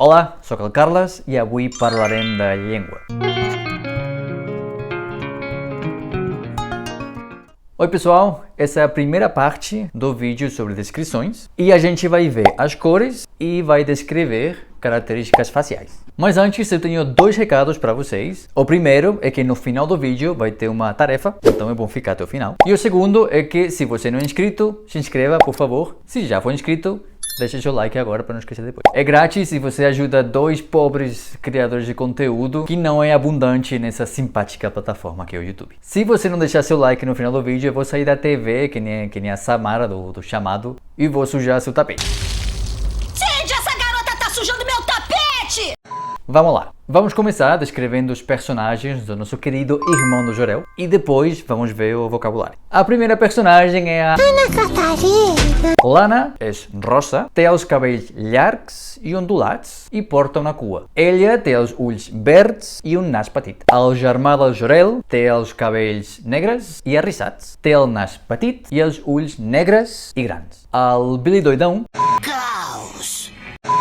Hola, sóc el Carles i avui parlarem de llengua. Oi pessoal, essa é a primeira parte do vídeo sobre descrições e a gente vai ver as cores e vai descrever características faciais. Mas antes eu tenho dois recados para vocês. O primeiro é que no final do vídeo vai ter uma tarefa, então é bom ficar até o final. E o segundo é que se você não é inscrito, se inscreva por favor. Se já for inscrito, deixa seu like agora para não esquecer depois. É grátis e você ajuda dois pobres criadores de conteúdo que não é abundante nessa simpática plataforma que é o YouTube. Se você não deixar seu like no final do vídeo, eu vou sair da TV, que nem a Samara do chamado, e vou sujar seu tapete. Gente, essa garota tá sujando meu tapete! Vamos lá. Vamos começar descrevendo os personagens do nosso querido irmão do Jorel e depois vamos ver o vocabulário. A primeira personagem é a Ana Catarina. Lana, é rosa, tem os cabelos llargs e ondulats e porta una cua. Ella té els ulls verds i un nas petit. El germà del Jorel té els cabells negres i arrissats, té el nas petit i els ulls negres i grans. El Billy Doidão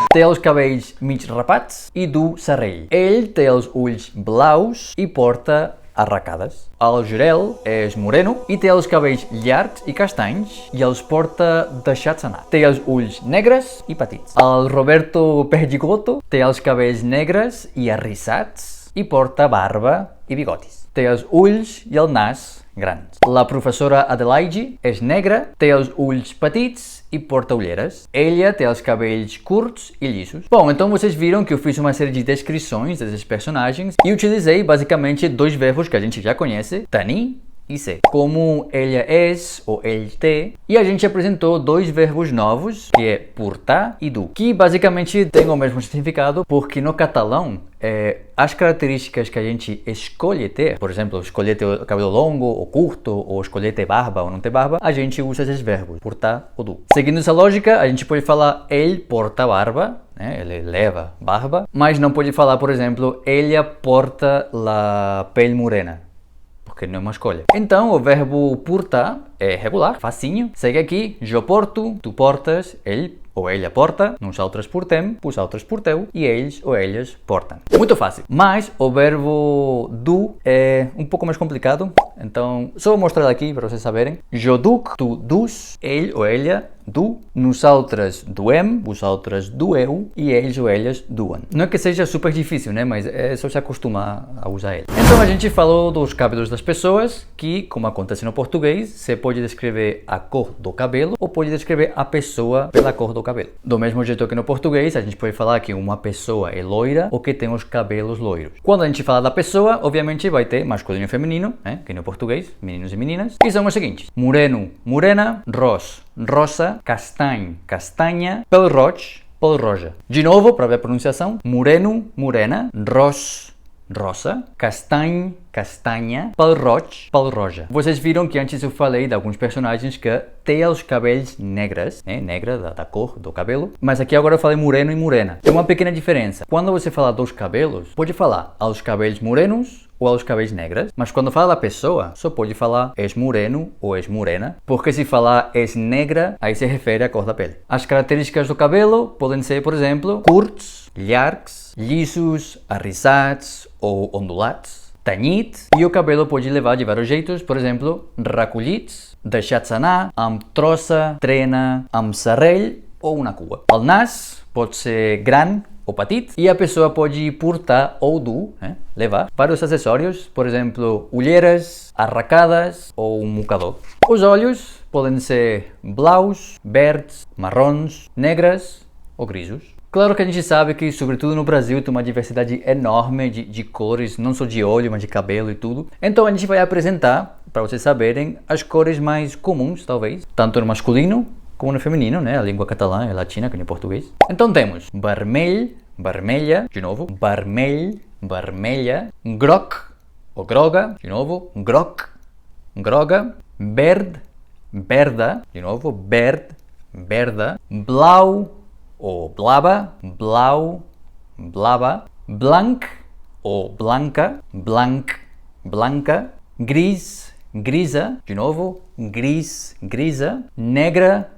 té els cabells mig rapats i du serrell. Ell té els ulls blaus i porta arracades. El Jorel és moreno i té els cabells llargs i castanys i els porta deixats anar. Té els ulls negres i petits. El Roberto Perdigoto té els cabells negres i arrissats i porta barba i bigotis. Té els ulls i el nas grans. La professora Adelaide és negra, té els ulls petits e porta olheiras. Ella té els cabells curts e lisos. Bom, então vocês viram que eu fiz uma série de descrições desses personagens e utilizei basicamente dois verbos que a gente já conhece, tenir e ser. Como ella és ou ele té. E a gente apresentou dois verbos novos, que é portar e du, que basicamente têm o mesmo significado, porque no catalão as características que a gente escolhe ter, por exemplo, escolher ter o cabelo longo ou curto, ou escolher ter barba ou não ter barba, a gente usa esses verbos, portar ou du. Seguindo essa lógica, a gente pode falar ele porta barba, né? Ele leva barba, mas não pode falar, por exemplo, ella porta la pele morena, porque não é uma escolha. Então, o verbo portar é regular, facinho. Segue aqui, eu porto, tu portas, ele ou ella porta, nosaltres portem, vosaltres porteu e eles ou elas portam. Muito fácil. Mas o verbo do é um pouco mais complicado, então só vou mostrar aqui para vocês saberem. Eu duc, tu dus, ele ou ella du, nosaltres duem, vosaltres dueu e eles ou elas duam. Não é que seja super difícil, né? Mas é só se acostumar a usar ele. Então a gente falou dos cabelos das pessoas, que como acontece no português, você pode descrever a cor do cabelo ou pode descrever a pessoa pela cor do cabelo. Do mesmo jeito que no português, a gente pode falar que uma pessoa é loira ou que tem os cabelos loiros. Quando a gente fala da pessoa, obviamente vai ter masculino e feminino, né? Que no português, meninos e meninas, e são os seguintes: moreno, morena, ros, rosa, castanho, castanha, pele roig, pele roja. De novo, para ver a pronunciação: moreno, morena, ros, rosa, castanho, castanha, pele roig, pele roja. Vocês viram que antes eu falei de alguns personagens que têm os cabelos negras, né? Negra da cor do cabelo, mas aqui agora eu falei moreno e morena. Tem uma pequena diferença. Quando você fala dos cabelos, pode falar aos cabelos morenos ou aos cabelos negras, mas quando fala da pessoa, só pode falar és moreno ou és morena, porque se falar és negra, aí se refere à cor da pele. As características do cabelo podem ser, por exemplo, curtos, llargs, lisos, arrissats ou ondulats, tenyit, e o cabelo pode levar de vários jeitos, por exemplo, recollits, deixats anar, amb troça, trena, amb serrell ou una cua. El nas pode ser gran ou petit, e a pessoa pode portar ou dur, levar, vários acessórios, por exemplo, olheiras, arracadas ou um mocador. Os olhos podem ser blaus, verdes, marrons, negras ou grisos. Claro que a gente sabe que, sobretudo no Brasil, tem uma diversidade enorme de cores, não só de olho, mas de cabelo e tudo. Então a gente vai apresentar, para vocês saberem, as cores mais comuns, talvez, tanto no masculino como no feminino, né? A língua catalã é latina, que nem português. Então temos vermelho, vermelha, de novo, vermelho, vermelha, groc ou groga, de novo, groc, groga, verde, verda, de novo, verde, verda, blau ou blaba, blau, blaba, blanc ou blanca, blanc, blanca, gris, grisa, de novo, gris, grisa, negra,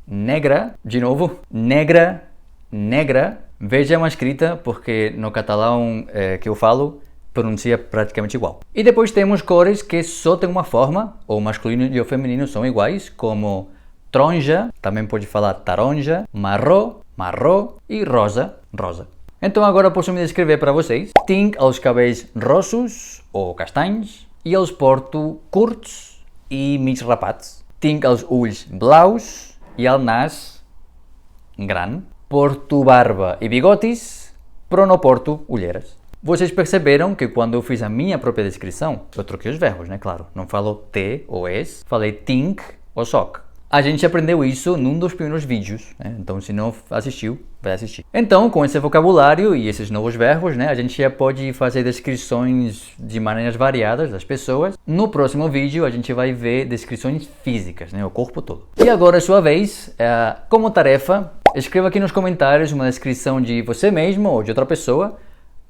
negra, de novo, negra, negra, Vejam a escrita, porque no catalão que eu falo, pronuncia praticamente igual. E depois temos cores que só tem uma forma, o masculino e o feminino são iguais, como taronja, também pode falar taronja, marró, marró e rosa, rosa. Então agora posso me descrever para vocês. Tinc els cabells rossos ou castanhos e els porto curts e mig rapats. Tinc els ulls blaus e el nas gran. Porto barba e bigotis, però no porto olheiras. Vocês perceberam que quando eu fiz a minha própria descrição, eu troquei os verbos, né? Claro, não falo te ou es, falei think ou sock. A gente aprendeu isso num dos primeiros vídeos, né? Então se não assistiu, vai assistir. Então, com esse vocabulário e esses novos verbos, né, a gente já pode fazer descrições de maneiras variadas das pessoas. No próximo vídeo a gente vai ver descrições físicas, né, o corpo todo. E agora é sua vez, como tarefa, escreva aqui nos comentários uma descrição de você mesmo ou de outra pessoa.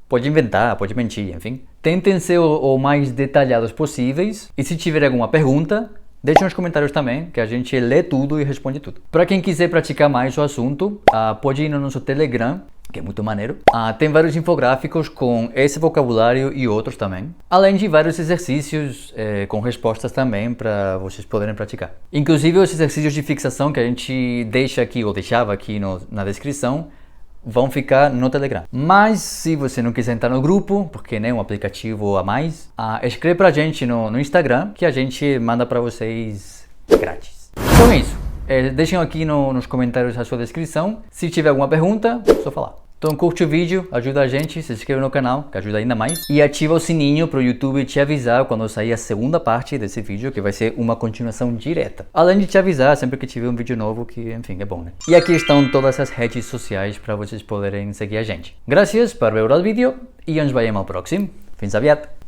Pode inventar, pode mentir, enfim. Tentem ser o mais detalhados possíveis. E se tiver alguma pergunta, deixe nos comentários também, que a gente lê tudo e responde tudo. Para quem quiser praticar mais o assunto, pode ir no nosso Telegram, que é muito maneiro. Tem vários infográficos com esse vocabulário e outros também. Além de vários exercícios com respostas também para vocês poderem praticar. Inclusive os exercícios de fixação que a gente deixa aqui, ou deixava aqui na descrição, vão ficar no Telegram. Mas se você não quiser entrar no grupo, porque é um aplicativo a mais, escreve pra gente no Instagram que a gente manda pra vocês grátis. Então é isso. Deixem aqui nos comentários a sua descrição. Se tiver alguma pergunta, é só falar. Então curte o vídeo, ajuda a gente, se inscreve no canal, que ajuda ainda mais. E ativa o sininho para o YouTube te avisar quando sair a segunda parte desse vídeo, que vai ser uma continuação direta. Além de te avisar sempre que tiver um vídeo novo, que enfim, é bom, né? E aqui estão todas as redes sociais para vocês poderem seguir a gente. Gràcies per veure el vídeo e ens veiem al pròxim. Fins aviat!